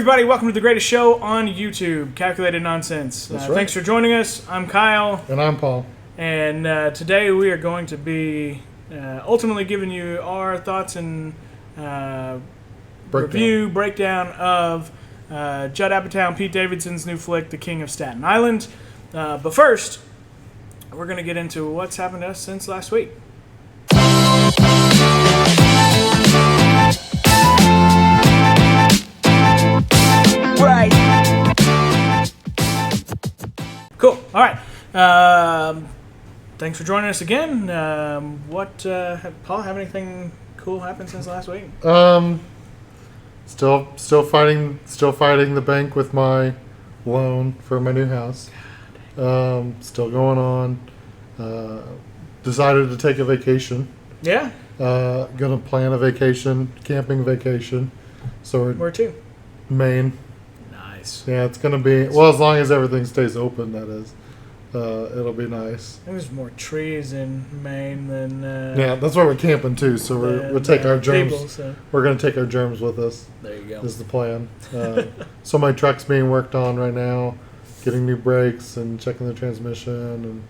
everybody? Welcome to the greatest show on YouTube, Calculated Nonsense. That's right. Thanks for joining us. I'm Kyle. And I'm Paul. And today we are going to be ultimately giving you our thoughts and breakdown of Judd Apatow Pete Davidson's new flick, The King of Staten Island. But first, we're going to get into what's happened to us since last week. Right. Cool. All right. Thanks for joining us again. Paul, have anything cool happened since last week? Still fighting the bank with my loan for my new house. Still going on. Decided to take a vacation. Yeah. Gonna plan a vacation, camping vacation. So Where to? Maine. Nice. Yeah, it's gonna be as long as everything stays open. That is, it'll be nice. I think there's more trees in Maine than. Yeah, that's why we're camping too. So we'll take our germs. People, so. We're gonna take our germs with us. There you go. Is the plan. So my truck's being worked on right now, getting new brakes and checking the transmission. And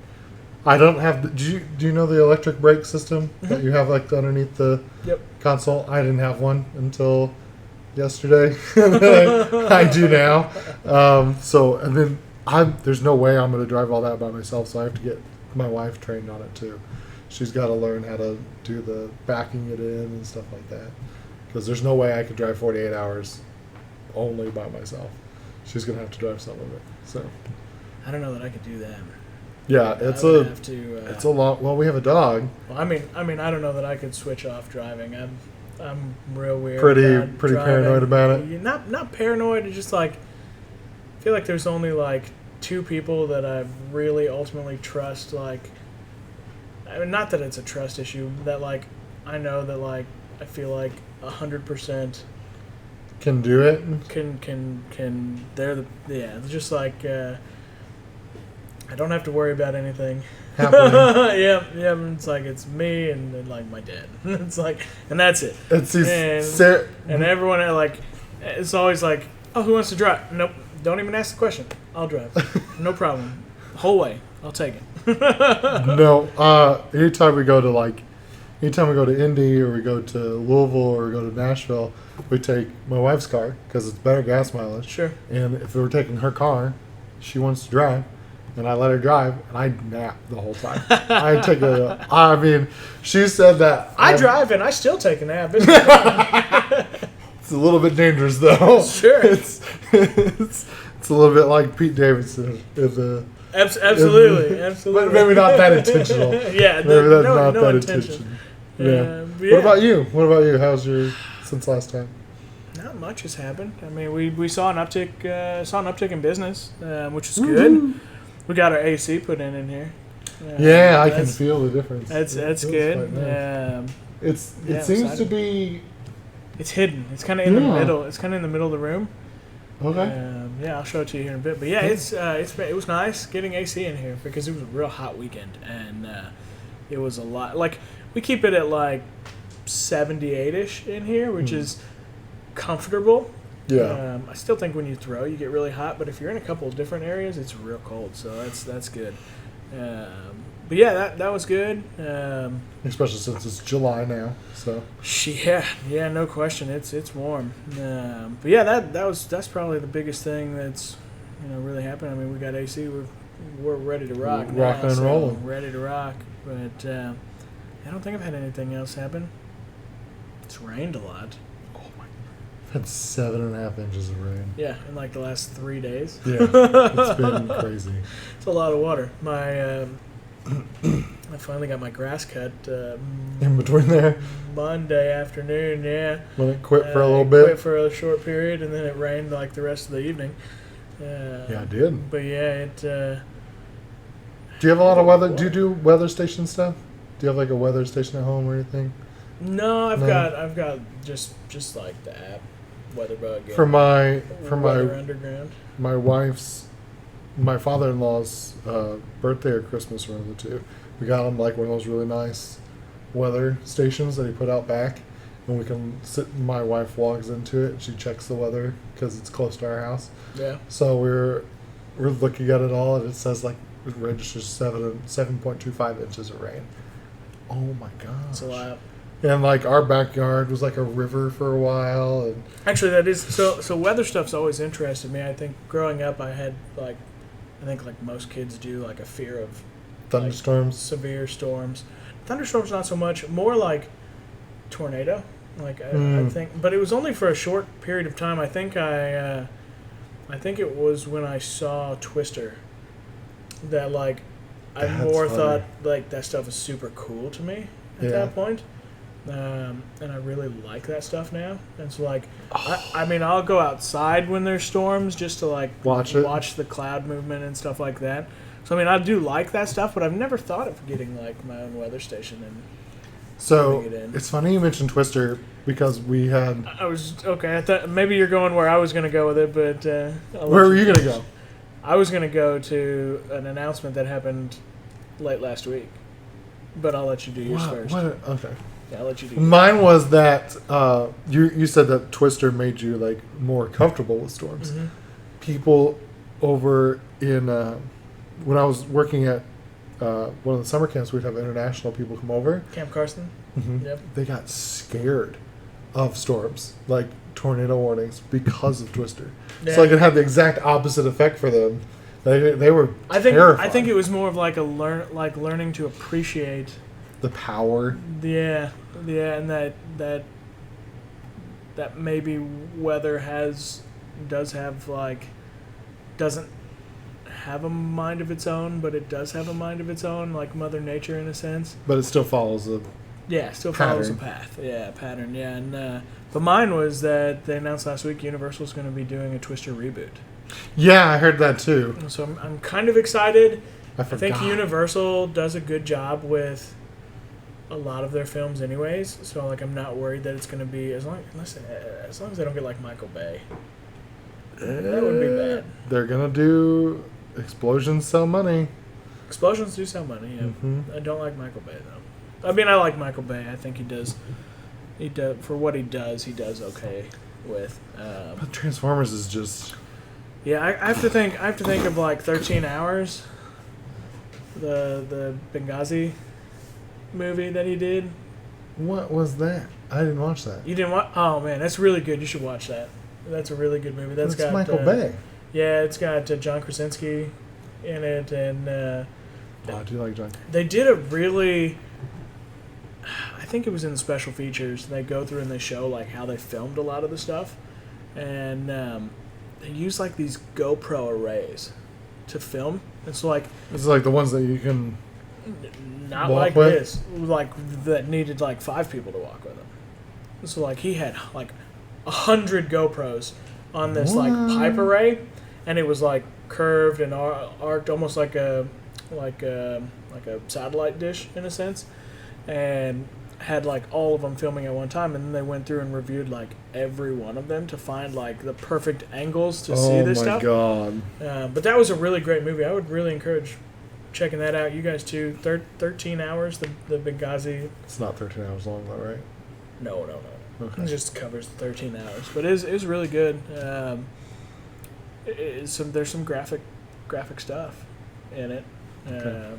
I don't have. Do you know the electric brake system that you have like underneath the console? I didn't have one until yesterday. I do now. And then there's no way I'm going to drive all that by myself, so I have to get my wife trained on it too. She's got to learn how to do the backing it in and stuff like that, because there's no way I could drive 48 hours only by myself. She's going to have to drive some of it. So I don't know that I could do that. Yeah, it's a long. Well, we have a dog. Well, I mean, I don't know that I could switch off driving. I'm real weird. Pretty paranoid about it. Not paranoid. It's just like I feel like there's only like two people that I really ultimately trust. Like, I mean, not that it's a trust issue. That like I know that like I feel like 100% can do it. Can they're just like. I don't have to worry about anything happening. yeah. It's like it's me and then like my dad. It's like, and that's it. And everyone like, it's always like, oh, who wants to drive? Nope, don't even ask the question. I'll drive. No problem. The whole way, I'll take it. No, anytime we go to Indy or we go to Louisville or we go to Nashville, we take my wife's car because it's better gas mileage. Sure. And if we were taking her car, she wants to drive. And I let her drive, and I nap the whole time. She said that. I drive, and I still take a nap. It's a little bit dangerous, though. Sure. It's a little bit like Pete Davidson. Absolutely. But maybe not that intentional. Yeah, maybe that's not no that intention. Yeah. What about you? How's your since last time? Not much has happened. I mean, we saw an uptick in business, which is good. We got our AC put in here. I can feel the difference. That's good. Nice. It seems to be. It's hidden. It's kind of in the middle. It's kind of in the middle of the room. Okay. I'll show it to you here in a bit. But yeah, it was nice getting AC in here because it was a real hot weekend and it was a lot. Like we keep it at like 78-ish in here, which is comfortable. Yeah. I still think when you throw, you get really hot, but if you're in a couple of different areas, it's real cold. So that's good. But yeah, that was good. Especially since it's July now. So. Yeah, no question. It's warm. But yeah, that's probably the biggest thing that's really happened. I mean, we got AC. We're ready to rock. Rocking and rolling. Ready to rock. But I don't think I've had anything else happen. It's rained a lot. Had 7.5 inches of rain. Yeah, in like the last 3 days. Yeah, it's been crazy. It's a lot of water. I finally got my grass cut. In between there? Monday afternoon, yeah. When it quit for a little bit? Quit for a short period, and then it rained like the rest of the evening. Yeah, it did. But yeah, do you have a lot of weather? Do you do weather station stuff? Do you have like a weather station at home or anything? No, I've got just like the app. WeatherBug. For my Underground. My father-in-law's birthday or Christmas, one of the two. We got him like one of those really nice weather stations that he put out back, and we can sit. My wife logs into it and she checks the weather because it's close to our house. Yeah. So we're looking at it all, and it says like it registers 7.25 inches of rain. Oh my gosh. That's a lot. And like our backyard was like a river for a while. And actually, that is so. Weather stuff's always interested me. I think growing up, I had like most kids do, like a fear of thunderstorms, like, severe storms. Thunderstorms not so much. More like tornado. Like I think, but it was only for a short period of time. I think it was when I saw Twister that like I more thought like that stuff is super cool to me at that point. And I really like that stuff now. And so like I mean I'll go outside when there's storms just to like watch the cloud movement and stuff like that. So I mean I do like that stuff, but I've never thought of getting like my own weather station and it's funny you mentioned Twister because we had I thought maybe you're going where I was going to go with it, but where were you going to go? I was going to go to an announcement that happened late last week, but I'll let you do yours first. Okay. Yeah, I'll let you do yours. Mine was that you said that Twister made you like more comfortable with storms. Mm-hmm. People over in when I was working at one of the summer camps, we'd have international people come over. Camp Carson. Mm-hmm. Yep. They got scared of storms, like tornado warnings, because of Twister. Yeah. So like it had the exact opposite effect for them. They were terrified. I think it was more of like learning to appreciate the power. Yeah, and that maybe weather doesn't have a mind of its own, but it does have a mind of its own, like Mother Nature in a sense. But it still follows a follows a path. Yeah, pattern. Yeah, and but mine was that they announced last week Universal's going to be doing a Twister reboot. Yeah, I heard that too. So I'm kind of excited. I think Universal does a good job with a lot of their films, anyways. So like I'm not worried that it's going to be as long as they don't get like Michael Bay. That would be bad. They're gonna do explosions sell money. Explosions do sell money. Yeah. Mm-hmm. I don't like Michael Bay though. I mean, I like Michael Bay. I think he does for what he does okay with. But Transformers is just. Yeah, I have to think of like 13 Hours. The Benghazi movie that he did. What was that? I didn't watch that. You didn't watch? Oh man, that's really good. You should watch that. That's a really good movie. That's got Michael Bay. Yeah, it's got John Krasinski in it, and I do like John. They did a really. I think it was in the special features. They go through and they show like how they filmed a lot of the stuff, and they use like these GoPro arrays to film. It's like the ones that you can not walk like with? This, like that needed like 5 people to walk with them. So like he had like 100 GoPros on this like pipe array, and it was like curved and arced, almost like a satellite dish in a sense, and had like all of them filming at one time. And then they went through and reviewed like every one of them to find like the perfect angles to see this stuff. Oh my god! But that was a really great movie. I would really encourage checking that out. You guys too. 13 Hours. The Benghazi. It's not 13 hours long though, right? No. Okay. It just covers 13 hours, but it's really good. There's some graphic stuff in it. Okay.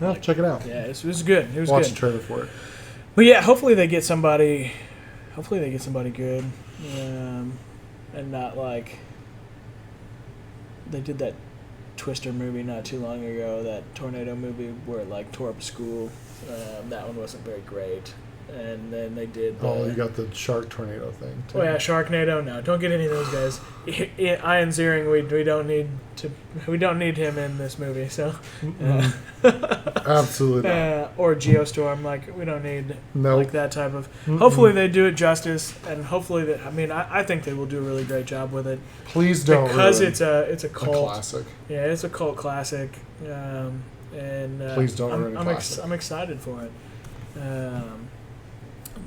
Well, check it out. Yeah, it was good. It was Watch good. the trailer for it. But yeah, hopefully they get somebody good, and not like they did that Twister movie not too long ago, that tornado movie where it like tore up a school. That one wasn't very great. And then they did. You got the shark tornado thing too. Oh yeah, Sharknado. No, don't get any of those guys. Ian Ziering, we don't need him in this movie. So, absolutely not. Or Geostorm, like we don't need like that type of. Hopefully they do it justice, and hopefully that. I mean, I think they will do a really great job with it. Please don't, because it's a cult classic. Yeah, it's a cult classic, and please don't ruin a classic. I'm excited for it.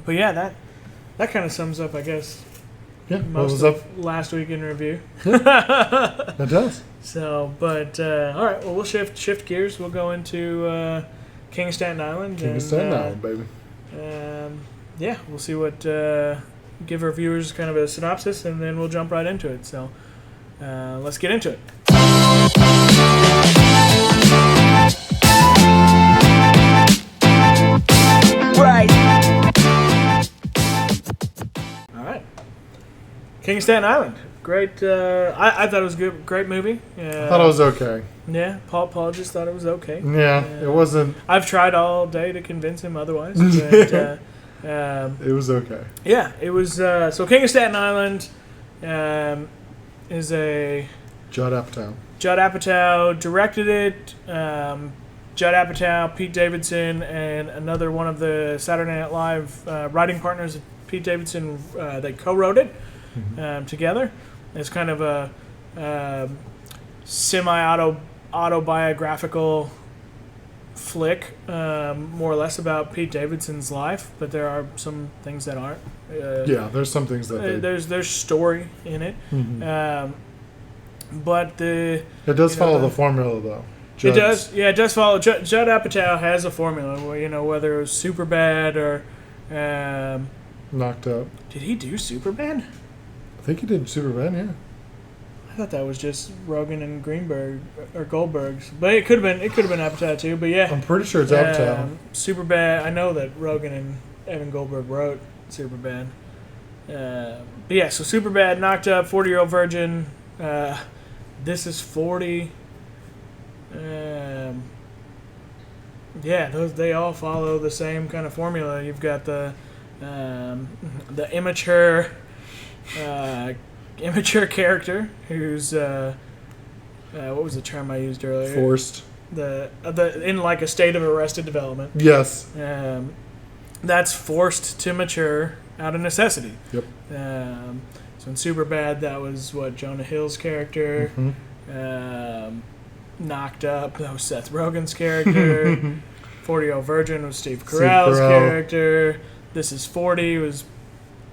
But yeah, that kind of sums up, I guess. Yeah, most of last week in review. That does. So, but all right, well, we'll shift gears. We'll go into King of Staten Island. King of Staten Island, baby. yeah, we'll see what. Give our viewers kind of a synopsis, and then we'll jump right into it. So let's get into it. Right. All right. King of Staten Island. Great. I thought it was a good, great movie. I thought it was okay. Yeah, Paul just thought it was okay. Yeah, it wasn't. I've tried all day to convince him otherwise. But, it was okay. Yeah, it was. So King of Staten Island is a Judd Apatow. Judd Apatow directed it. Judd Apatow, Pete Davidson, and another one of the Saturday Night Live writing partners, Pete Davidson, they co-wrote it together. It's kind of a semi-autobiographical flick, more or less about Pete Davidson's life, but there are some things that aren't. There's some things that there's story in it, but it does follow the formula though. It does, yeah. It does follow. Judd Apatow has a formula, where, whether it was Superbad or Knocked Up. Did he do Superbad? I think he did Superbad, yeah. I thought that was just Rogen and Greenberg or Goldberg's, but it could have been Apatow too. But yeah, I'm pretty sure it's Apatow. Superbad. I know that Rogen and Evan Goldberg wrote Superbad. But yeah, so Superbad, Knocked Up, 40-Year-Old Virgin. This is 40. They all follow the same kind of formula. You've got the immature character who's what was the term I used earlier? Forced. The in like a state of arrested development. Yes. That's forced to mature out of necessity. Yep. So in Superbad, that was Jonah Hill's character. Knocked Up, that was Seth Rogen's character. 40-Year-Old Virgin was Steve Carell's character. This is 40 was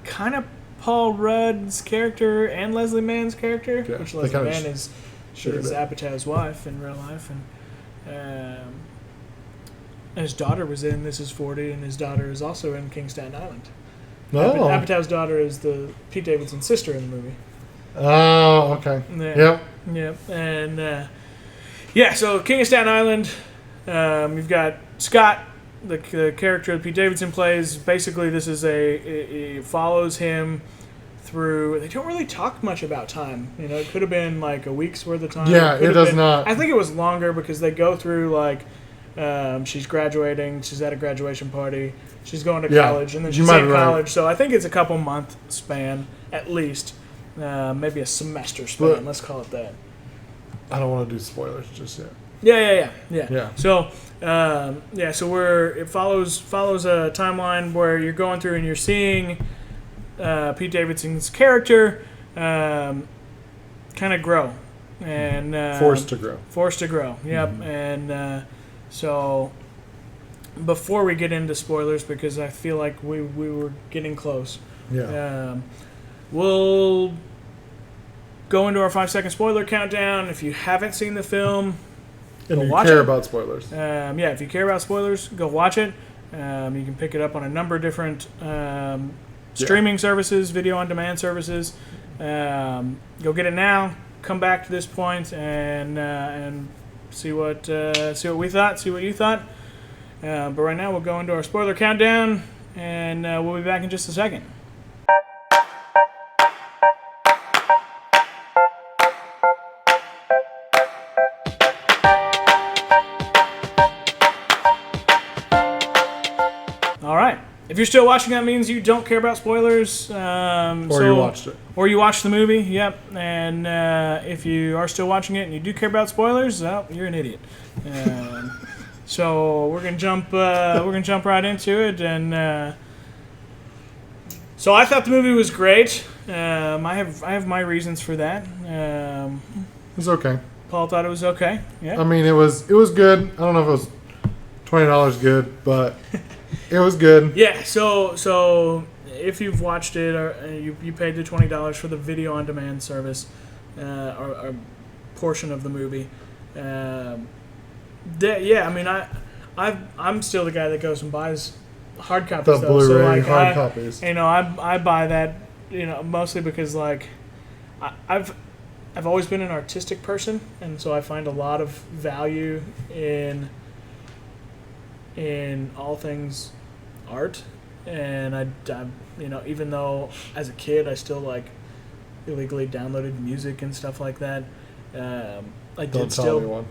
kind of Paul Rudd's character and Leslie Mann's character, which Leslie Mann is Apatow's wife in real life, and his daughter was in This Is 40, and his daughter is also in King of Staten Island. Apatow's daughter is the Pete Davidson's sister in the movie. Oh, okay. Yeah. Yep. And so King of Staten Island, you've got Scott, the character that Pete Davidson plays. Basically, this is it follows him through. They don't really talk much about time. It could have been like a week's worth of time. Yeah, it does not. I think it was longer because they go through like she's graduating. She's at a graduation party. She's going to college, and then she's in college. So I think it's a couple month span at least. Maybe a semester span. Let's call it that. I don't want to do spoilers just yet. Yeah. So, so it follows a timeline where you're going through and you're seeing Pete Davidson's character kind of grow and forced to grow. Yep. And so before we get into spoilers, because I feel like we were getting close. Yeah. We'll go into our 5-second spoiler countdown. If you haven't seen the film, and you care about spoilers. If you care about spoilers, go watch it. You can pick it up on a number of different streaming services, video on demand services. Go get it now. Come back to this point and see what we thought. See what you thought. But right now we'll go into our spoiler countdown, and we'll be back in just a second. If you're still watching, that means you don't care about spoilers. You watched it. Or you watched the movie, yep. And if you are still watching it and you do care about spoilers, well, you're an idiot. So we're gonna jump right into it. And so I thought the movie was great. I have my reasons for that. It was okay. Paul thought it was okay. Yeah. I mean, it was good. I don't know if it was $20 good, but. It was good. Yeah, so if you've watched it or you paid the $20 for the video on demand service or portion of the movie, I'm still the guy that goes and buys hard copies. The though. Blu-ray so, like, hard copies. You know, I buy that, you know, mostly because like I've always been an artistic person, and so I find a lot of value in all things art. And I you know, even though as a kid I still like illegally downloaded music and stuff like that, I did still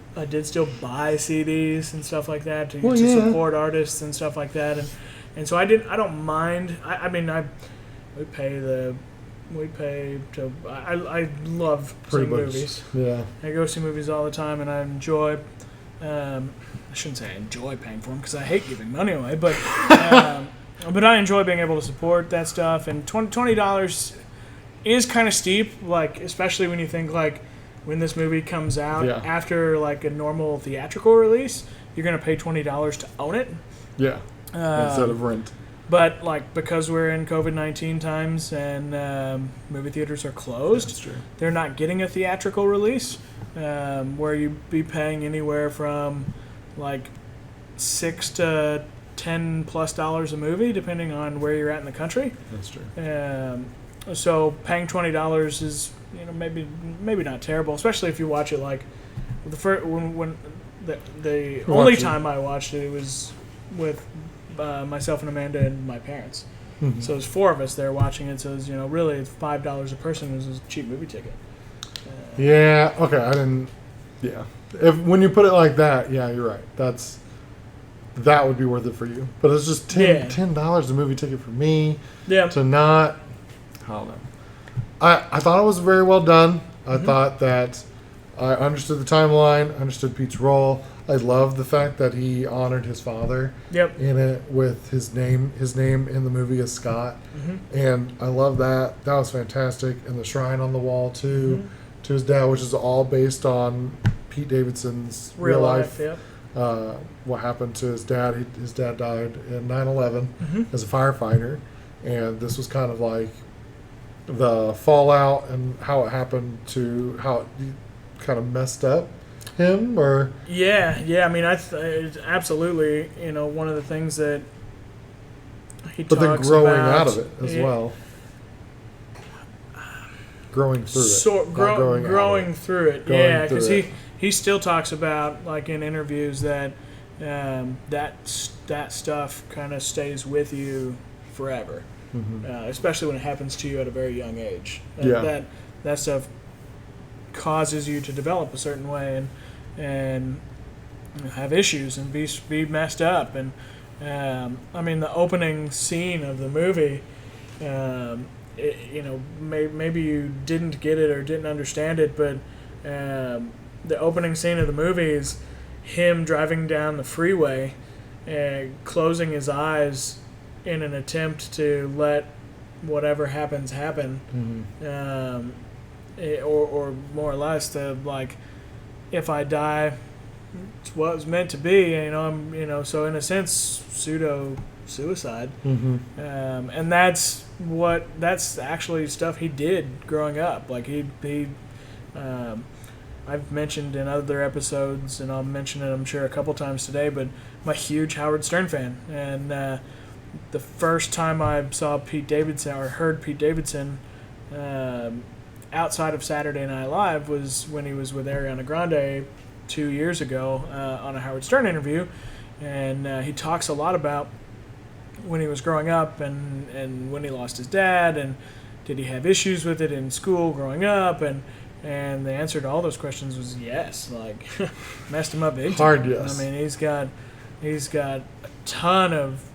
buy CDs and stuff like that to support artists and stuff like that, and so I don't mind. We pay to. I love seeing movies. Yeah, I go see movies all the time, and I enjoy. I shouldn't say I enjoy paying for them because I hate giving money away, but but I enjoy being able to support that stuff. And $20 is kind of steep, like especially when you think like when this movie comes out after like a normal theatrical release, you're gonna pay $20 to own it. Yeah, instead of rent. But like because we're in COVID-19 times and movie theaters are closed, they're not getting a theatrical release, where you'd be paying anywhere from like $6 to $10+ a movie, depending on where you're at in the country. That's true. So paying $20 is, you know, maybe not terrible, especially if you watch it like the first when the only time I watched it was with myself and Amanda and my parents. Mm-hmm. So there's 4 of us there watching it. So it's, you know, really it's $5 a person. It was a cheap movie ticket. Yeah. Okay. I didn't. Yeah. When you put it like that, yeah, you're right. That would be worth it for you. But it's just $10 a movie ticket for me. Yeah. To not. I don't know. I thought it was very well done. I thought that I understood the timeline, understood Pete's role. I love the fact that he honored his father in it with his name. His name in the movie is Scott. Mm-hmm. And I love that. That was fantastic. And the shrine on the wall, too, to his dad, which is all based on Pete Davidson's real life. What happened to his dad. His dad died in 9/11 as a firefighter. And this was kind of like the fallout and how it happened to how it kind of messed up him, or I mean, absolutely, you know, one of the things that he but talks then growing about, out of it as well, growing through it, growing through it, because he still talks about, like in interviews, that that stuff kind of stays with you forever. Especially when it happens to you at a very young age. That stuff causes you to develop a certain way and have issues and be messed up. And I mean, the opening scene of the movie, you know, maybe you didn't get it or didn't understand it, but the opening scene of the movie is him driving down the freeway and closing his eyes in an attempt to let whatever happens happen, or more or less to, like, if I die, it's what was meant to be. You know, so in a sense, pseudo suicide, and that's actually stuff he did growing up. Like I've mentioned in other episodes, and I'll mention it, I'm sure, a couple times today, but I'm a huge Howard Stern fan, and the first time I saw Pete Davidson or heard Pete Davidson outside of Saturday Night Live was when he was with Ariana Grande 2 years ago on a Howard Stern interview, and he talks a lot about when he was growing up and when he lost his dad, and did he have issues with it in school growing up, and the answer to all those questions was yes. Like, messed him up big time. Hard yes. I mean, he's got a ton of,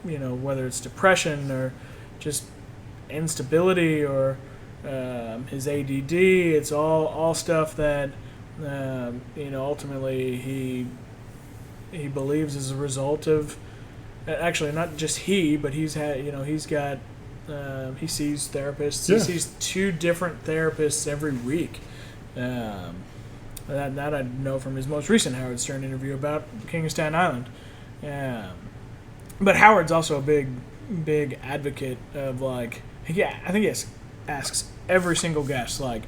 you know, whether it's depression or just instability or his ADD, it's all stuff that you know, ultimately he believes is a result of, actually not just but he's had, you know, he's got he sees therapists. He sees 2 different therapists every week. That I know from his most recent Howard Stern interview about King of Staten Island. But Howard's also a big advocate of, like, I think he asks every single guest, like,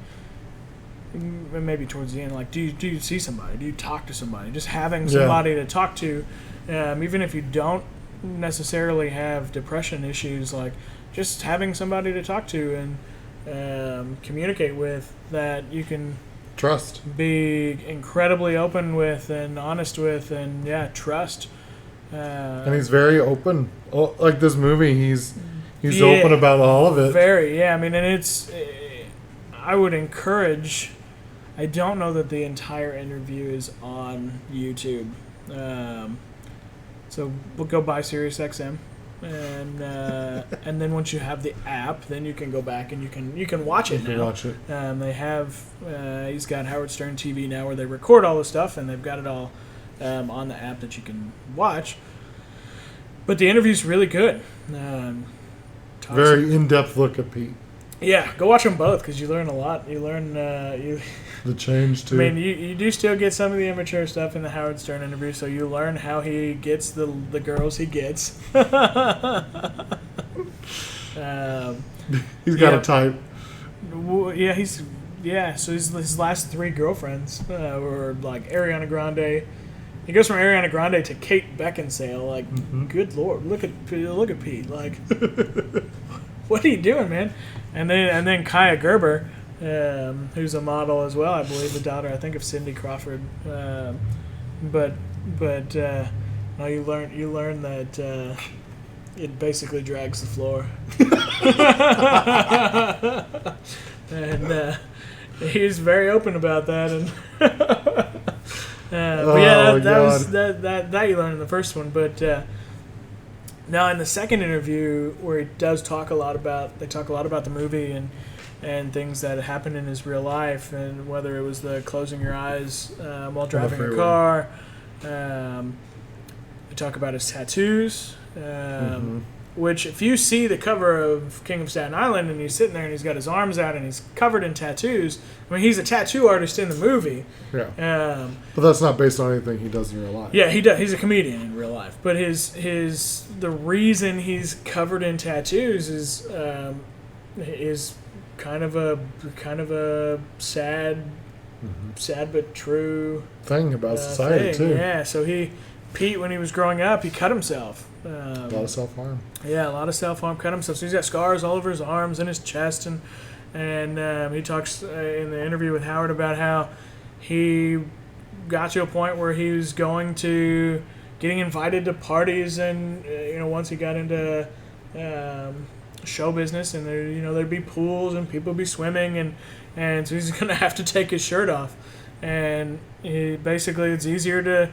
maybe towards the end, like, do you see somebody? Do you talk to somebody? Just having somebody to talk to, even if you don't necessarily have depression issues, like just having somebody to talk to and communicate with that you can trust, be incredibly open with and honest with, and trust. And he's very open. Like this movie, he's open about all of it. Very, I mean, and it's. I would encourage. I don't know that the entire interview is on YouTube, so we'll go buy SiriusXM, and then once you have the app, then you can go back and you can watch it now. Watch it. They have. He's got Howard Stern TV now, where they record all the stuff, and they've got it all on the app that you can watch. But the interview's really good. Very in-depth look at Pete. Yeah, go watch them both because you learn a lot. You learn the change too. I mean, you do still get some of the immature stuff in the Howard Stern interview, so you learn how he gets the girls he gets. He's got a type. So his last 3 girlfriends were like Ariana Grande. He goes from Ariana Grande to Kate Beckinsale. Like, good Lord, look at Pete. Like, what are you doing, man? And then Kaya Gerber, who's a model as well, I believe, the daughter, I think, of Cindy Crawford. But no, you learn that it basically drags the floor. And he's very open about that, and that you learn in the first one. But now in the second interview, where he does talk a lot about the movie and things that happened in his real life, and whether it was the closing your eyes while driving a car. We talk about his tattoos. Which, if you see the cover of King of Staten Island and he's sitting there and he's got his arms out and he's covered in tattoos, I mean, he's a tattoo artist in the movie. Yeah. But that's not based on anything he does in real life. Yeah, he does. He's a comedian in real life. But the reason he's covered in tattoos is kind of a sad but true thing about society too. Yeah. So Pete, when he was growing up, he cut himself. A lot of self-harm. Yeah, a lot of self-harm. Cut himself. So he's got scars all over his arms and his chest, and he talks in the interview with Howard about how he got to a point where he was getting invited to parties, and once he got into show business, and there'd be pools and people would be swimming, and so he's gonna have to take his shirt off, and basically it's easier to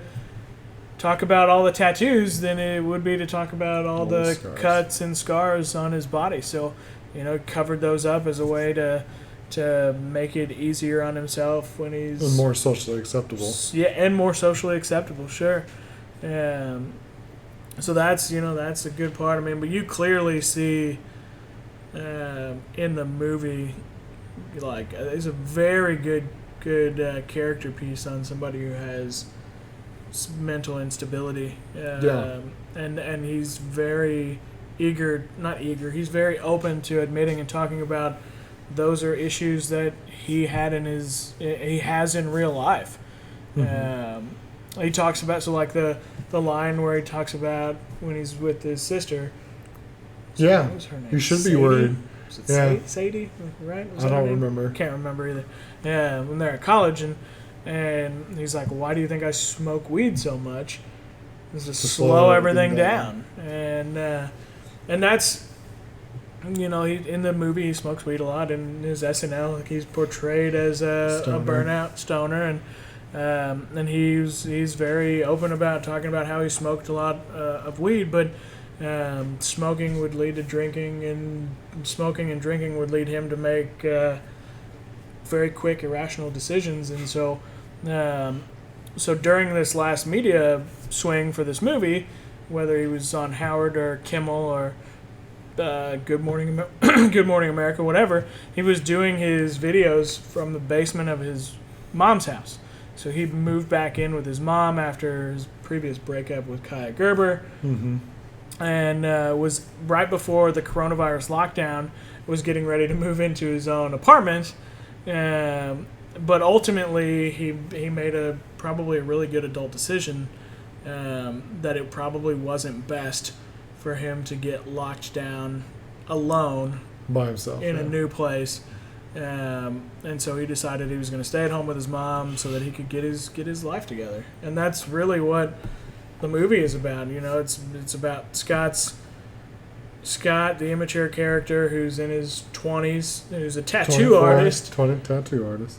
talk about all the tattoos than it would be to talk about all the cuts and scars on his body. So, covered those up as a way to make it easier on himself when he's... And more socially acceptable. Yeah, and more socially acceptable, sure. So that's a good part. I mean, but you clearly see in the movie, like, it's a very good character piece on somebody who has mental instability, and he's very he's very open to admitting and talking about those are issues that he has in real life. He talks about, so like the line where he talks about when he's with his sister. Yeah, what was her name? You should be worried. Was it Sadie? Right? I don't remember. Can't remember either. Yeah, when they're at college, and he's like, "Why do you think I smoke weed so much?" It's to slow everything down. And that's, he in the movie he smokes weed a lot. In his SNL, like, he's portrayed as a burnout stoner, and he's very open about talking about how he smoked a lot of weed, but smoking would lead to drinking, and smoking and drinking would lead him to make very quick, irrational decisions. And so during this last media swing for this movie, whether he was on Howard or Kimmel or Good Morning America, whatever, he was doing his videos from the basement of his mom's house. So he moved back in with his mom after his previous breakup with Kaya Gerber, and was right before the coronavirus lockdown, was getting ready to move into his own apartment. But ultimately, he made probably a really good adult decision that it probably wasn't best for him to get locked down alone by himself in a new place. And so he decided he was going to stay at home with his mom so that he could get his life together. And that's really what the movie is about. You know, it's about Scott, the immature character who's in his 20s, who's a tattoo artist. Tattoo artist.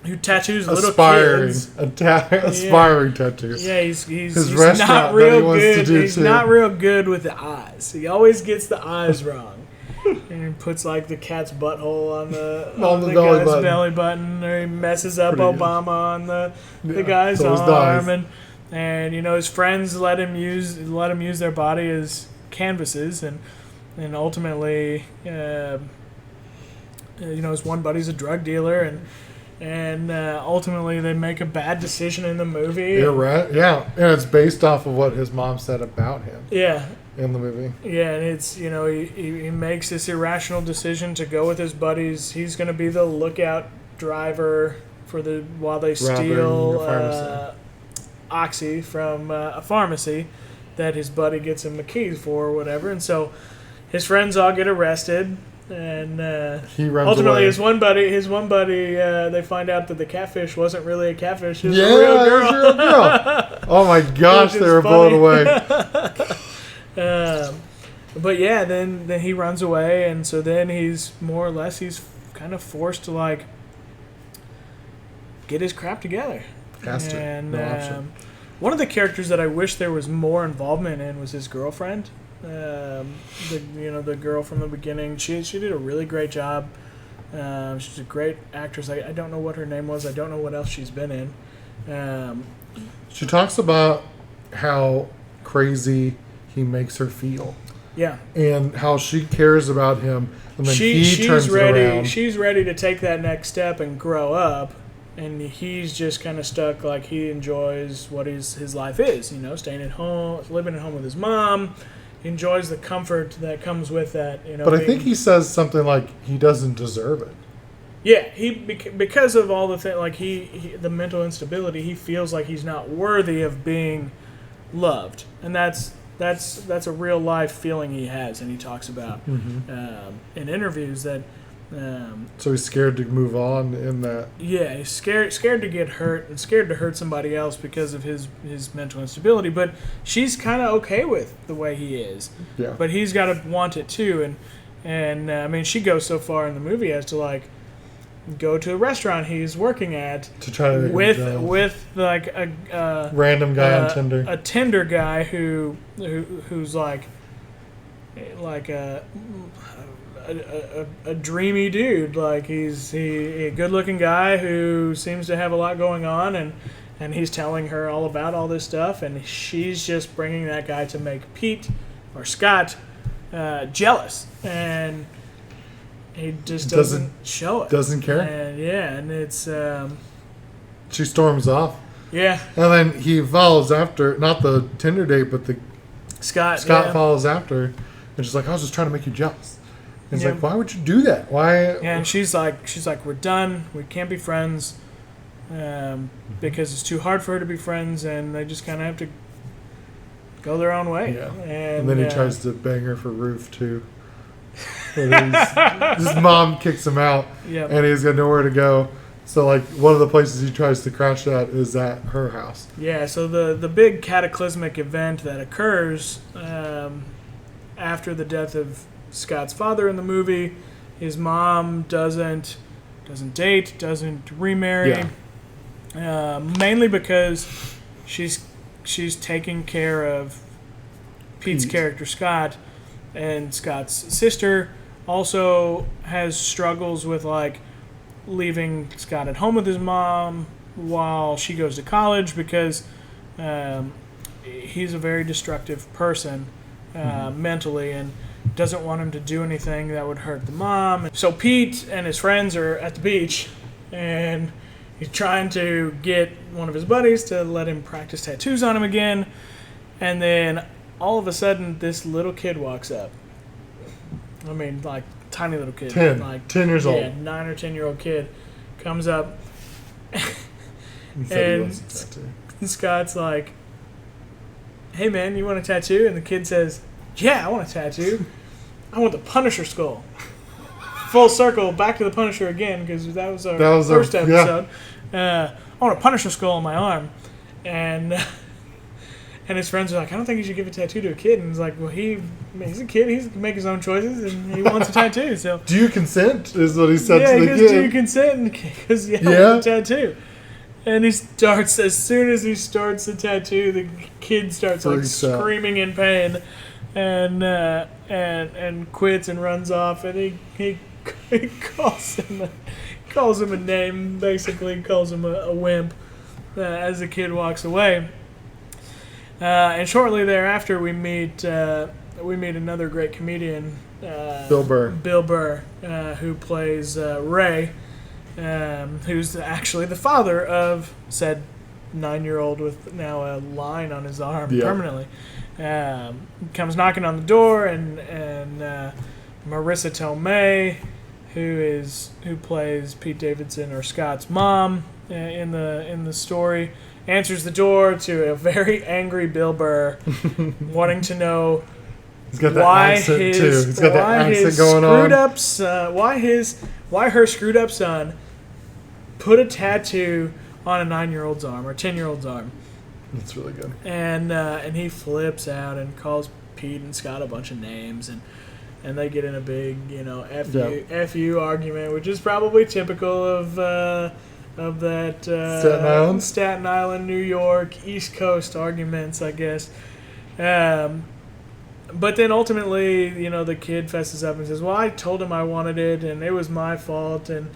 Who tattoos little kids. Aspiring tattoo. Yeah, he's not real good. He's not real good with the eyes. He always gets the eyes wrong. And he puts like the cat's butthole on the guy's belly button, or he messes up Obama on the guy's arm, and you know his friends let him use their body as canvases, and ultimately you know his one buddy's a drug dealer, and ultimately they make a bad decision in the movie. You're right. Yeah, and it's based off of what his mom said about him. Yeah. In the movie. Yeah, and it's, you know, he makes this irrational decision to go with his buddies. He's going to be the lookout driver while they steal Oxy from a pharmacy that his buddy gets him the keys for or whatever. And so his friends all get arrested, and he runs ultimately away. his one buddy they find out that the catfish wasn't really a catfish. It was a real girl. It was a real girl. Oh my gosh, they were blown away. But yeah, then he runs away, and so then he's kind of forced to like get his crap together. Has to. And no option. one of the characters that I wish there was more involvement in was his girlfriend. The girl from the beginning. She did a really great job. She's a great actress. I don't know what her name was. I don't know what else she's been in. She talks about how crazy he makes her feel. Yeah. And how she cares about him, and then he turns it around. She's ready to take that next step and grow up, and he's just kind of stuck. Like, he enjoys what his life is, you know, staying at home, living at home with his mom. He enjoys the comfort that comes with that, you know. But I think he says something like he doesn't deserve it. Yeah, because of all the things, like the mental instability, he feels like he's not worthy of being loved, and that's a real life feeling he has, and he talks about in interviews that. So he's scared to move on in that. Yeah, he's scared to get hurt and scared to hurt somebody else because of his mental instability. But she's kind of okay with the way he is. Yeah. But he's got to want it too, and I mean, she goes so far in the movie as to like go to a restaurant he's working at to try to with like a random guy on Tinder, a Tinder guy who's like a dreamy dude. Like he's a good looking guy who seems to have a lot going on, and he's telling her all about all this stuff, and she's just bringing that guy to make Pete or Scott jealous, and he just doesn't show it. Doesn't care. And it's she storms off. Yeah. And then he follows after, not the Tinder date, but the Scott follows after, and she's like, I was just trying to make you jealous. And he's like, why would you do that? Why? Yeah, and she's like, we're done. We can't be friends because it's too hard for her to be friends, and they just kind of have to go their own way. Yeah. And then he tries to bang her for Roof, too. His mom kicks him out, and he's got nowhere to go. So, like, one of the places he tries to crash at is at her house. Yeah, so the big cataclysmic event that occurs after the death of Scott's father in the movie, his mom doesn't date, doesn't remarry, mainly because she's taking care of Pete's character Scott, and Scott's sister also has struggles with like leaving Scott at home with his mom while she goes to college because he's a very destructive person mentally and doesn't want him to do anything that would hurt the mom. So Pete and his friends are at the beach, and he's trying to get one of his buddies to let him practice tattoos on him again, and then all of a sudden this little kid walks up. I mean, like, tiny little kid. 10 years old. Yeah, 9 or 10-year-old kid comes up, and Scott's like, hey man, you want a tattoo? And the kid says, yeah, I want a tattoo. I want the Punisher skull. Full circle, back to the Punisher again, because that was our first episode. Yeah. I want a Punisher skull on my arm. And his friends are like, I don't think you should give a tattoo to a kid. And he's like, well, he's a kid. He can make his own choices, and he wants a tattoo. So do you consent? Is what he said to the kid. Yeah, do you consent? Because he wants a tattattattoo. And he starts, as soon as he starts the tattoo, the kid starts like screaming in pain, and quits and runs off. And he calls him a name, basically calls him a wimp, as the kid walks away. And shortly thereafter, we meet another great comedian, Bill Burr, who plays Ray, who's actually the father of said 9-year-old with now a line on his arm permanently. Comes knocking on the door, and Marissa Tomei, who plays Pete Davidson or Scott's mom in the story, answers the door to a very angry Bill Burr, wanting to know He's got that accent too. He's got that accent going on. Why her screwed up son put a tattoo on a 9-year-old's arm or 10-year-old's arm. That's really good. And he flips out and calls Pete and Scott a bunch of names, and they get in a big, F you argument, which is probably typical of that Staten Island, New York, East Coast arguments, I guess. But then ultimately, the kid fesses up and says, well, I told him I wanted it, and it was my fault, and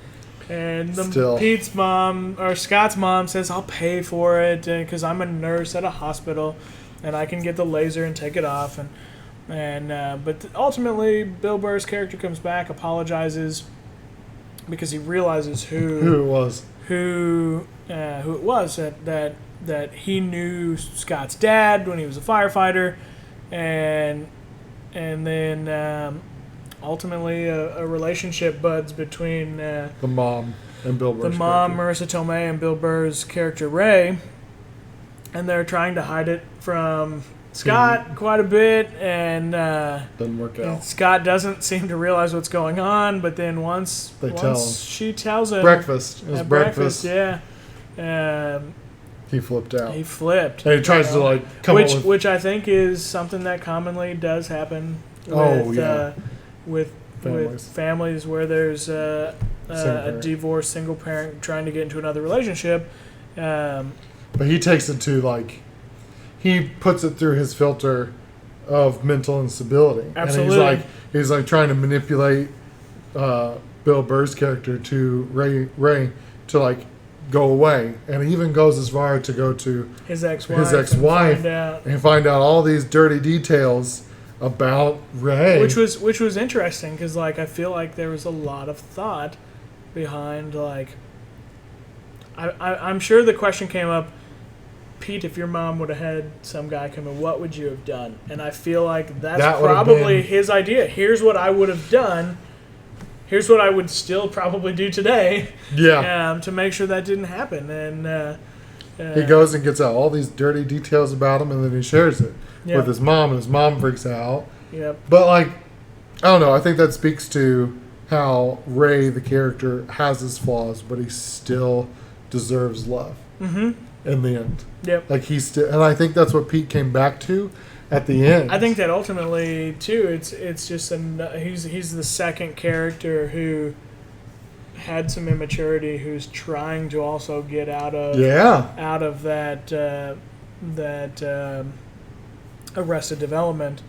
Pete's mom, or Scott's mom, says, I'll pay for it, because I'm a nurse at a hospital, and I can get the laser and take it off, but ultimately, Bill Burr's character comes back, apologizes, because he realizes who it was that he knew Scott's dad when he was a firefighter, and then ultimately a relationship buds between the mom and Bill Burr's Marissa Tomei, and Bill Burr's character Ray, and they're trying to hide it from Scott quite a bit, and doesn't work out. Scott doesn't seem to realize what's going on, but then once she tells him breakfast, it was breakfast. He flipped out. He flipped, and he tries to come up which I think is something that commonly does happen with families where there's a divorced single parent trying to get into another relationship. But he takes it to he puts it through his filter of mental instability. Absolutely. And he's trying to manipulate Bill Burr's character to Ray to go away, and he even goes as far to go to his ex-wife and find out all these dirty details about Ray, which was interesting, because I feel like there was a lot of thought behind I'm sure the question came up, Pete, if your mom would have had some guy come in, what would you have done? And I feel like that's probably his idea. Here's what I would have done. Here's what I would still probably do today. Yeah. To make sure that didn't happen. And he goes and gets out all these dirty details about him, and then he shares it with his mom, and his mom freaks out. Yep. But I don't know. I think that speaks to how Ray, the character, has his flaws, but he still deserves love. Mm-hmm. In the end. Yep. And I think that's what Pete came back to at the end. I think that ultimately too, it's just he's the second character who had some immaturity, who's trying to also get out of that Arrested Development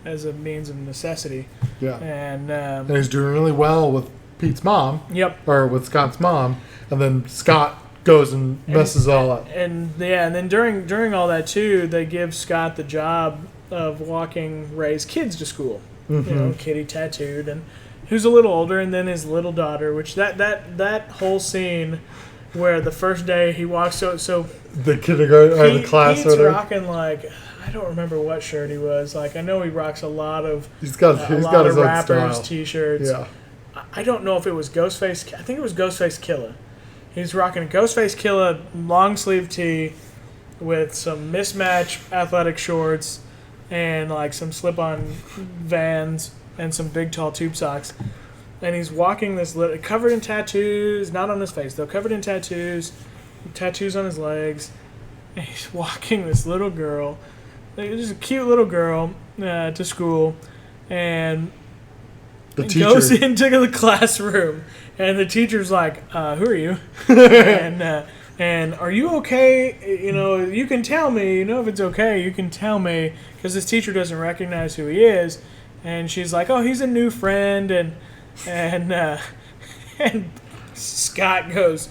as a means of necessity. Yeah. And he's doing really well with Pete's mom. Yep. Or with Scott's mom, and then Scott goes and messes all up. And then during all that too, they give Scott the job of walking Ray's kids to school. Mm-hmm. Kitty tattooed, and who's a little older, and then his little daughter. Which that whole scene where the first day he walks so the kindergarten or the class. He's rocking I don't remember what shirt he was. I know he rocks a lot of he's got his own rappers style. T-shirts. Yeah. I don't know if it was Ghostface. I think it was Ghostface Killah. He's rocking a Ghostface Killah long sleeve tee with some mismatched athletic shorts and like some slip-on Vans and some big tall tube socks. And he's walking covered in tattoos, not on his face though, covered in tattoos on his legs. And he's walking this little girl, just a cute little girl, to school, and the teacher goes into the classroom, and the teacher's like, "Who are you?" and are you okay? You know, you can tell me. You know, if it's okay, you can tell me, because this teacher doesn't recognize who he is. And she's like, "Oh, he's a new friend," and Scott goes,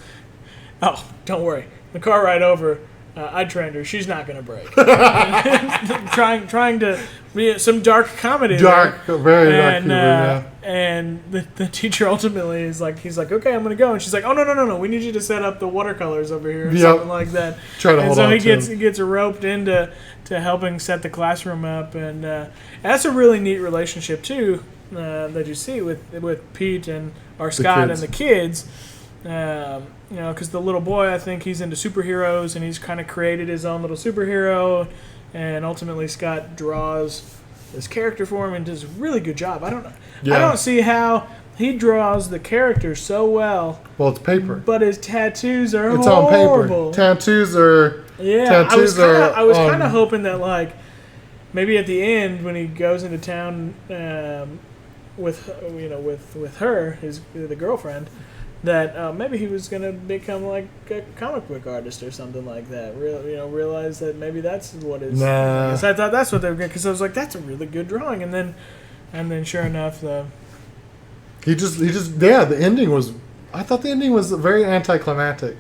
"Oh, don't worry. The car ride over, I trained her. She's not going to break." trying to be some dark comedy. Very dark humor, yeah. And the teacher ultimately is like, he's like, "Okay, I'm going to go." And she's like, "Oh, no. We need you to set up the watercolors over here," or something like that. Try to hold on. He gets roped into helping set the classroom up. And that's a really neat relationship, too, that you see with Pete and Scott and the kids. You know, because the little boy, I think he's into superheroes, and he's kind of created his own little superhero, and ultimately Scott draws this character for him and does a really good job. I don't see how he draws the character so well. Well, it's paper, but his tattoos are it's horrible. On paper. Tattoos are I was kind of hoping that, like, maybe at the end when he goes into town with her, the girlfriend, that maybe he was going to become like a comic book artist or something like that. Realize that maybe that's what it is. Nah. So I thought that's what they were going to, because I was like, that's a really good drawing. And then sure enough, the ending was, I thought the ending was very anticlimactic.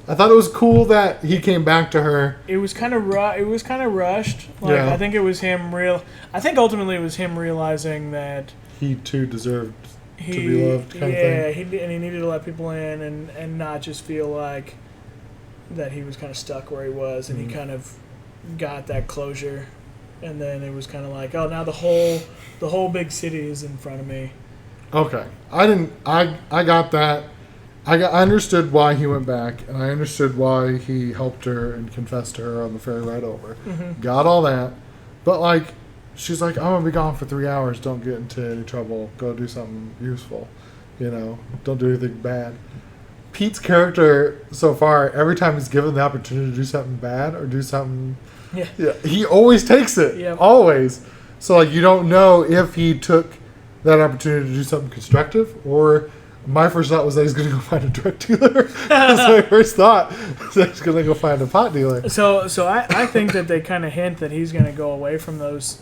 I thought it was cool that he came back to her. It was kind of rushed. I think it was him I think ultimately it was him realizing that he too deserved to be loved, kind of thing. Yeah, he needed to let people in and not just feel like that he was kind of stuck where he was, and he kind of got that closure, and then it was kind of like, oh, now the whole big city is in front of me. Okay, I got that. I understood why he went back, and I understood why he helped her and confessed to her on the ferry ride over. Mm-hmm. Got all that, but like, she's like, "I'm gonna be gone for 3 hours. Don't get into any trouble. Go do something useful. You know, don't do anything bad." Pete's character so far, every time he's given the opportunity to do something bad or do something, he always takes it. Yep. Always. So like, you don't know if he took that opportunity to do something constructive, or my first thought was that he's going to go find a drug dealer. That's my first thought. So he's going to go find a pot dealer. So I think that they kind of hint that he's going to go away from those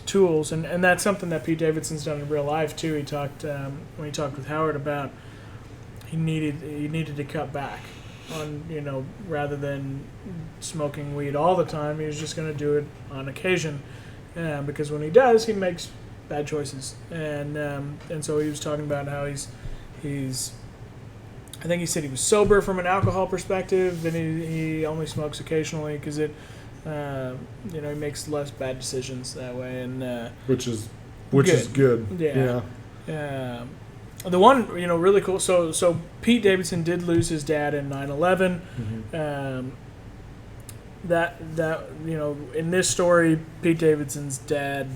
tools, and that's something that Pete Davidson's done in real life too. He talked when he talked with Howard about he needed to cut back on, rather than smoking weed all the time. He was just going to do it on occasion, because when he does, he makes bad choices, and so he was talking about how he's I think he said he was sober from an alcohol perspective, and he only smokes occasionally because it. He makes less bad decisions that way, and which is good. Yeah. The one, really cool. So Pete Davidson did lose his dad in 9/11. Mm-hmm. That in this story, Pete Davidson's dad,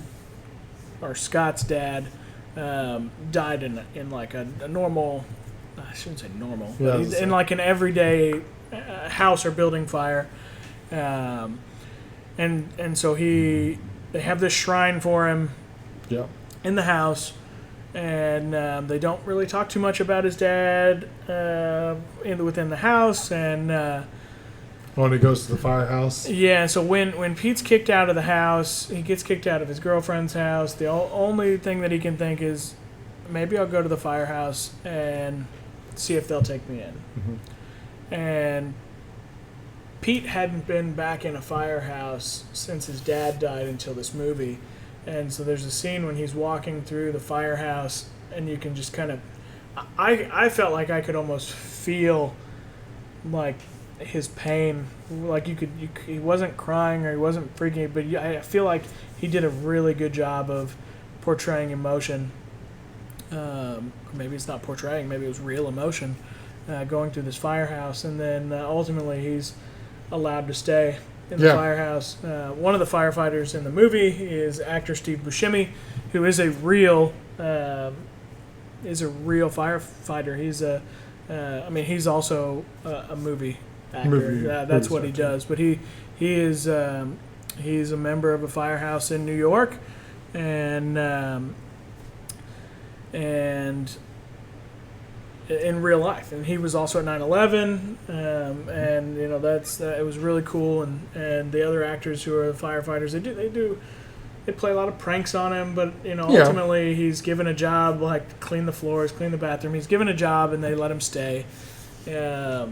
or Scott's dad, died in like a normal. I shouldn't say normal. Yeah, but in like an everyday house or building fire. And so they have this shrine for him in the house, and they don't really talk too much about his dad within the house. And when he goes to the firehouse. Yeah, so when Pete's kicked out of the house, he gets kicked out of his girlfriend's house. The only thing that he can think is, maybe I'll go to the firehouse and see if they'll take me in. Mm-hmm. And Pete hadn't been back in a firehouse since his dad died until this movie. And so there's a scene when he's walking through the firehouse, and you can just kind of... I felt like I could almost feel, like, his pain. Like, he wasn't crying or he wasn't freaking, but I feel like he did a really good job of portraying emotion. Maybe it's not portraying, maybe it was real emotion going through this firehouse. And then ultimately he's allowed to stay in the firehouse. One of the firefighters in the movie is actor Steve Buscemi, who is a real firefighter. He's also a movie actor. That's what he does. But he's a member of a firehouse in New York, and in real life, and he was also at 9/11, and it was really cool. And the other actors who are firefighters, they play a lot of pranks on him, but ultimately he's given a job, like clean the floors, clean the bathroom. He's given a job, and they let him stay. They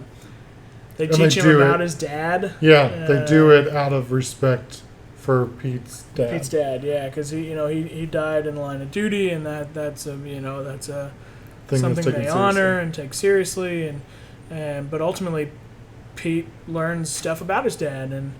teach him about his dad. Yeah, they do it out of respect for Pete's dad. Pete's dad, yeah, because he died in the line of duty, and that's a something they honor and take seriously, but ultimately Pete learns stuff about his dad, and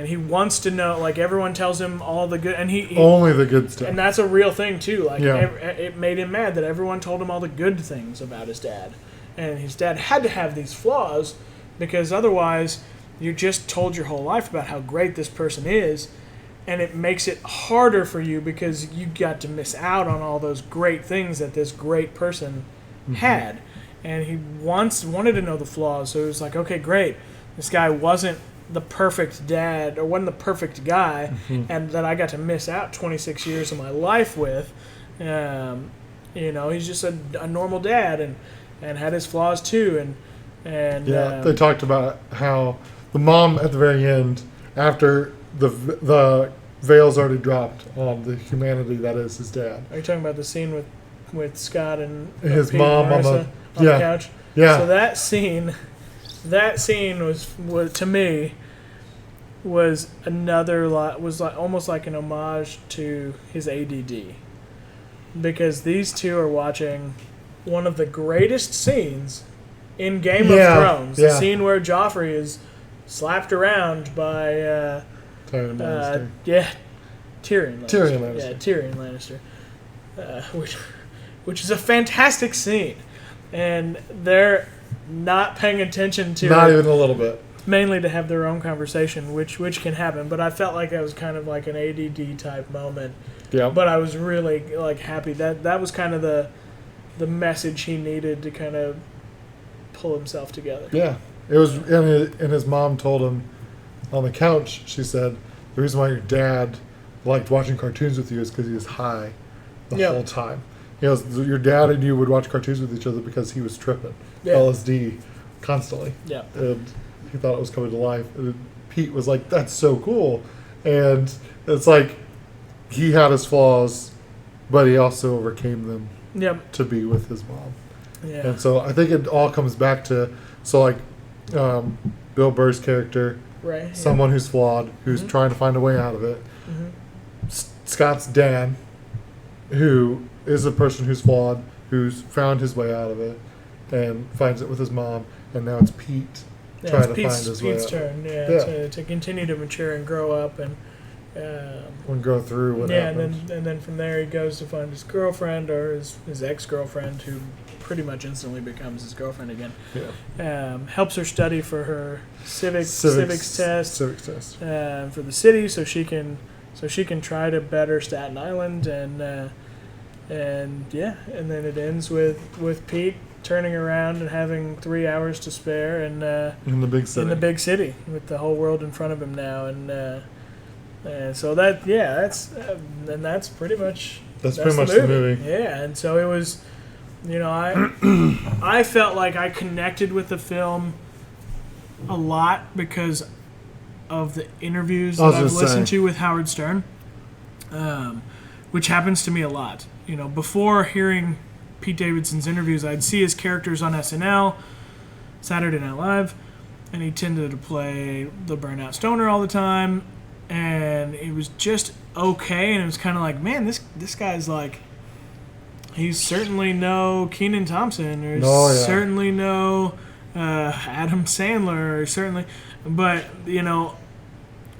he wants to know, like, everyone tells him all the good, and he only the good stuff, and that's a real thing too. Like, it made him mad that everyone told him all the good things about his dad, and his dad had to have these flaws, because otherwise you're just told your whole life about how great this person is. And it makes it harder for you because you got to miss out on all those great things that this great person had. And he wanted to know the flaws. So he was like, okay, great. This guy wasn't the perfect dad or wasn't the perfect guy, and that I got to miss out 26 years of my life with. He's just a normal dad and had his flaws too. They talked about how the mom at the very end, after the veil's already dropped on the humanity that is his dad. Are you talking about the scene with Scott and his Pete mom and Marissa on the couch? Yeah. So that scene was to me was almost like an homage to his ADD, because these two are watching one of the greatest scenes in Game of Thrones. The scene where Joffrey is slapped around by Tyrion Lannister. Tyrion Lannister. Yeah, Tyrion Lannister. Which is a fantastic scene. And they're not paying attention to not even a little bit. Mainly to have their own conversation, which can happen. But I felt like that was kind of like an ADD type moment. Yeah. But I was really happy that was kind of the message he needed to kind of pull himself together. Yeah. It was, and his mom told him on the couch, she said, the reason why your dad liked watching cartoons with you is because he was high the whole time. Your dad and you would watch cartoons with each other because he was tripping LSD constantly. Yeah. And he thought it was coming to life. And Pete was like, that's so cool. And it's like he had his flaws, but he also overcame them to be with his mom. Yeah. And so I think it all comes back to, Bill Burr's character, right? Someone who's flawed, who's trying to find a way out of it. Scott's dad, who is a person who's flawed, who's found his way out of it, and finds it with his mom. And now it's Pete trying to find his way out. Pete's turn, to continue to mature and grow up and go through what happened. And then from there he goes to find his girlfriend, or his ex-girlfriend, who pretty much instantly becomes his girlfriend again. Yeah. Helps her study for her civics test for the city, so she can try to better Staten Island, and then it ends with Pete turning around and having 3 hours to spare, and in the big city with the whole world in front of him now, and so that's pretty much the movie. Yeah, and so it was. I felt like I connected with the film a lot because of the interviews that I've listened to with Howard Stern, which happens to me a lot. Before hearing Pete Davidson's interviews, I'd see his characters on SNL, Saturday Night Live, and he tended to play the burnout stoner all the time, and it was just okay, and it was kind of like, man, this guy's like, he's certainly no Kenan Thompson, or certainly no Adam Sandler, or certainly, but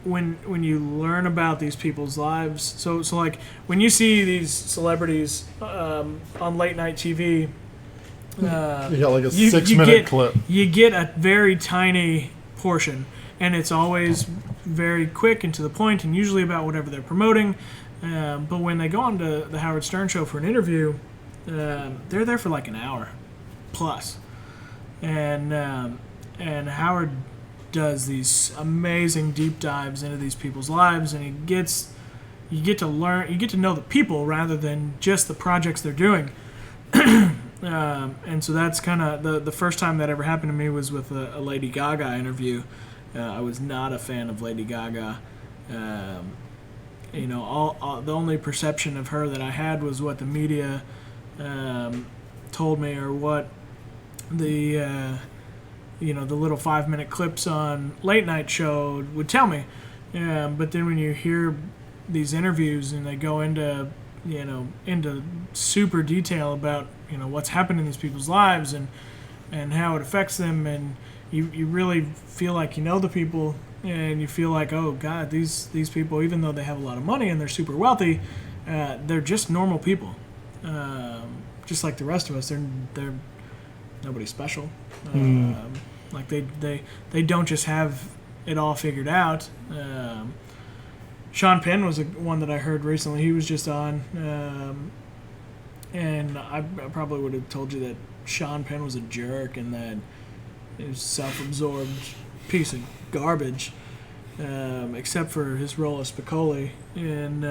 when you learn about these people's lives, so like when you see these celebrities on late night TV, you got like a 6-minute clip. You get a very tiny portion, and it's always very quick and to the point, and usually about whatever they're promoting. But when they go on to the Howard Stern show for an interview, they're there for like an hour plus, and Howard does these amazing deep dives into these people's lives, and you get to know the people rather than just the projects they're doing. And so that's kind of the first time that ever happened to me was with a Lady Gaga interview. I was not a fan of Lady Gaga. All the only perception of her that I had was what the media told me, or what the little 5-minute clips on late night show would tell me. But then when you hear these interviews and they go into super detail about what's happened in these people's lives and how it affects them, and you really feel like you know the people, and you feel like, oh God, these people, even though they have a lot of money and they're super wealthy, they're just normal people, just like the rest of us. They're nobody special. Like they don't just have it all figured out. Sean Penn was one that I heard recently. He was just on, and I probably would have told you that Sean Penn was a jerk and that he was a self-absorbed piece of garbage, except for his role as Spicoli in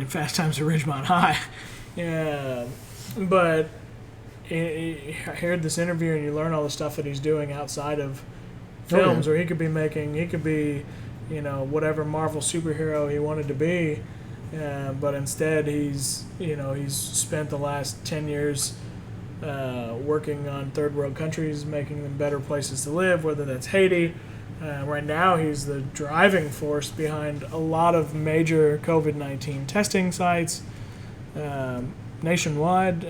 Fast Times at Ridgemont High. But I heard this interview, and you learn all the stuff that he's doing outside of films, or he could be whatever Marvel superhero he wanted to be, but instead he's spent the last 10 years working on third world countries, making them better places to live, whether that's Haiti. Right now he's the driving force behind a lot of major COVID-19 testing sites nationwide.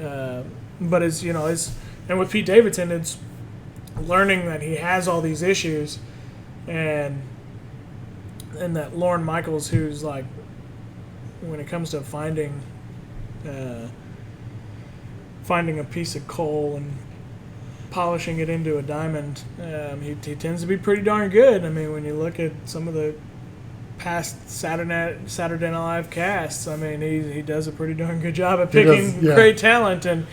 But and with Pete Davidson, it's learning that he has all these issues, and that Lorne Michaels, who's like, when it comes to finding a piece of coal and polishing it into a diamond, he tends to be pretty darn good. I mean, when you look at some of the past Saturday Night Live casts, I mean, he does a pretty darn good job at picking great talent, and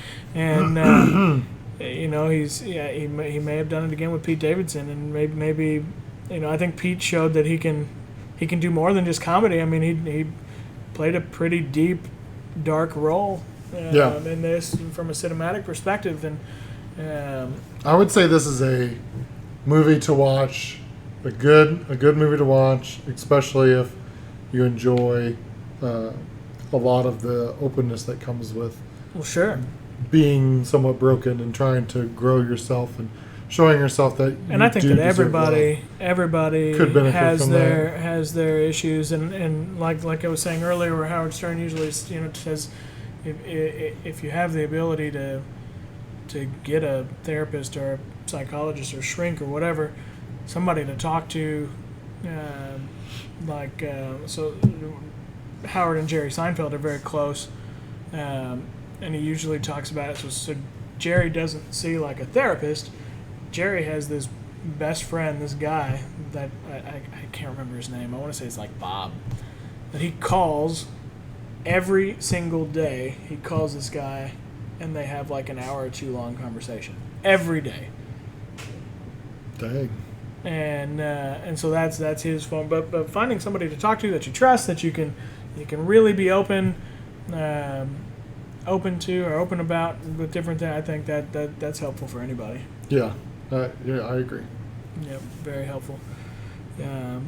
he may have done it again with Pete Davidson, and maybe I think Pete showed that he can do more than just comedy. I mean, he played a pretty deep, dark role in this from a cinematic perspective, and I would say this is a movie to watch, a good movie to watch, especially if you enjoy a lot of the openness that comes with being somewhat broken and trying to grow yourself and showing yourself that. And I think that everybody could benefit has from their issues, and like I was saying earlier, where Howard Stern usually says, if you have the ability to get a therapist or a psychologist or shrink or whatever, somebody to talk to, so Howard and Jerry Seinfeld are very close, and he usually talks about it. So Jerry doesn't see like a therapist. Jerry has this best friend, this guy that I can't remember his name. I want to say it's like Bob, that he calls every single day. He calls this guy, and they have like an hour or two long conversation every day. Dang. And so that's his phone. But finding somebody to talk to that you trust, that you can really be open to or open about with different things, I think that's helpful for anybody. Yeah. I agree. Yeah, very helpful.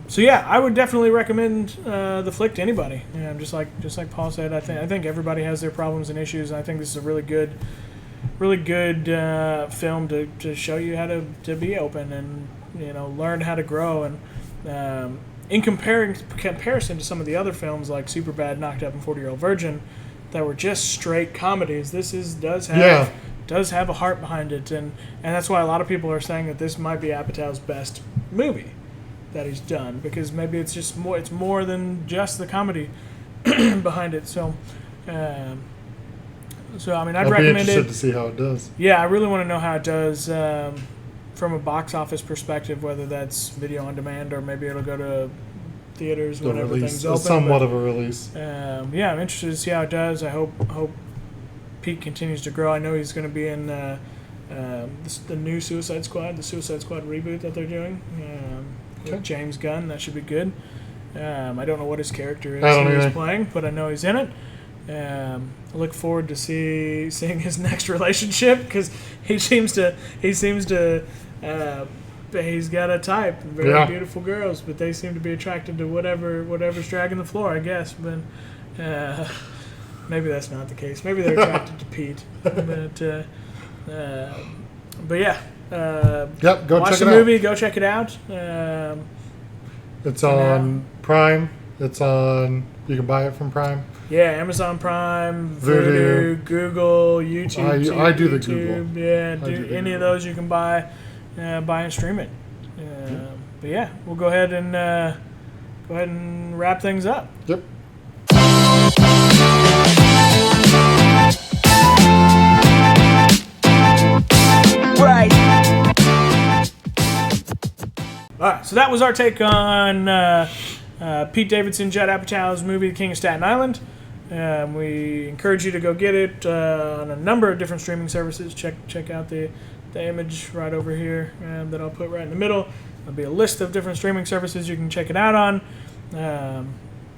So I would definitely recommend the flick to anybody. Just like Paul said, I think everybody has their problems and issues. And I think this is a really good film to show you how to be open and learn how to grow. And in comparison to some of the other films like Superbad, Knocked Up, and 40-Year-Old Virgin, that were just straight comedies, this does have a heart behind it, and that's why a lot of people are saying that this might be Apatow's best movie that he's done, because maybe it's more than just the comedy behind it. So I mean, I'd recommend it. Be interested to see how it does. Yeah, I really want to know how it does. from a box office perspective, whether that's video on demand or maybe it'll go to theaters whenever things open. Somewhat of a release. I'm interested to see how it does. I hope Pete continues to grow. I know he's going to be in the new Suicide Squad, the Suicide Squad reboot that they're doing with James Gunn. That should be good. I don't know what his character is he's playing, but I know he's in it. I look forward to seeing his next relationship because he seems to he's got a type, very beautiful girls, but they seem to be attracted to whatever's dragging the floor, I guess. But maybe that's not the case. Maybe they're attracted to Pete. But yeah. Go watch check the it movie. out. Go check it out. It's on Prime. It's on. You can buy it from Prime. Yeah, Amazon Prime, Vudu, Google, YouTube. I do the YouTube. Google. Yeah, any of those you can buy and stream it. But yeah, we'll go ahead and wrap things up. Yep. Right. All right, so that was our take on Pete Davidson, Judd Apatow's movie, The King of Staten Island. We encourage you to go get it on a number of different streaming services. Check out the image right over here that I'll put right in the middle. There'll be a list of different streaming services you can check it out on.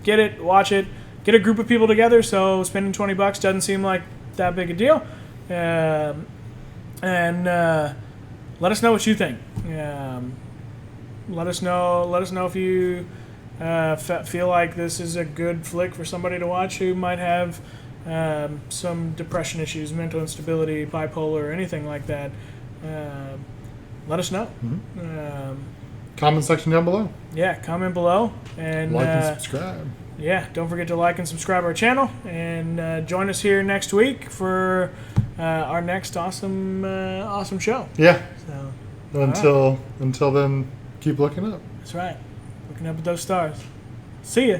Get it, watch it, get a group of people together so spending $20 doesn't seem like that big a deal. And let us know what you think. Let us know if you feel like this is a good flick for somebody to watch who might have some depression issues, mental instability, bipolar, or anything like that. Let us know. Mm-hmm. Comment section down below. Yeah, comment below. And like and subscribe. Yeah, don't forget to like and subscribe our channel. And join us here next week for our next awesome show. Yeah. So, until then, keep looking up. That's right. Looking up at those stars. See ya.